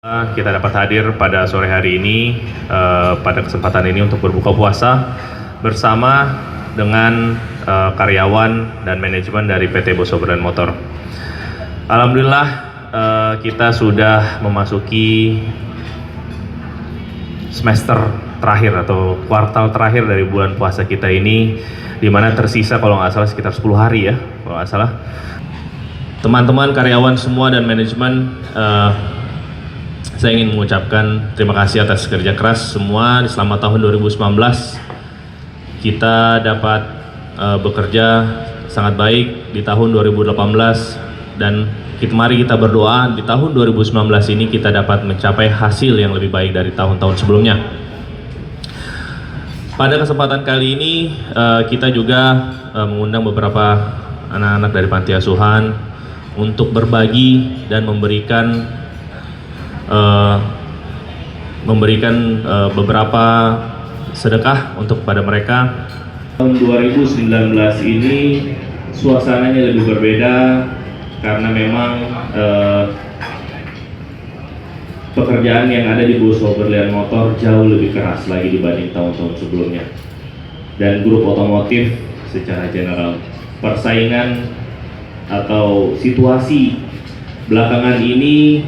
Kita dapat hadir pada sore hari ini pada kesempatan ini untuk berbuka puasa bersama dengan karyawan dan manajemen dari PT Boso Brand Motor. Alhamdulillah kita sudah memasuki semester terakhir atau kuartal terakhir dari bulan puasa kita ini, di mana tersisa kalau nggak salah sekitar 10 hari ya kalau nggak salah. Teman-teman karyawan semua dan manajemen, saya ingin mengucapkan terima kasih atas kerja keras semua selama tahun 2019. Kita dapat bekerja sangat baik di tahun 2018 dan mari kita berdoa di tahun 2019 ini kita dapat mencapai hasil yang lebih baik dari tahun-tahun sebelumnya. Pada kesempatan kali ini kita juga mengundang beberapa anak-anak dari panti asuhan untuk berbagi dan memberikan beberapa sedekah untuk pada mereka. Tahun 2019 ini suasananya lebih berbeda karena memang pekerjaan yang ada di Boso Brand Motor jauh lebih keras lagi dibanding tahun-tahun sebelumnya. Dan grup otomotif secara general, persaingan atau situasi belakangan ini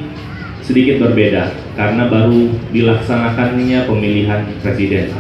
sedikit berbeda karena baru dilaksanakannya pemilihan presiden.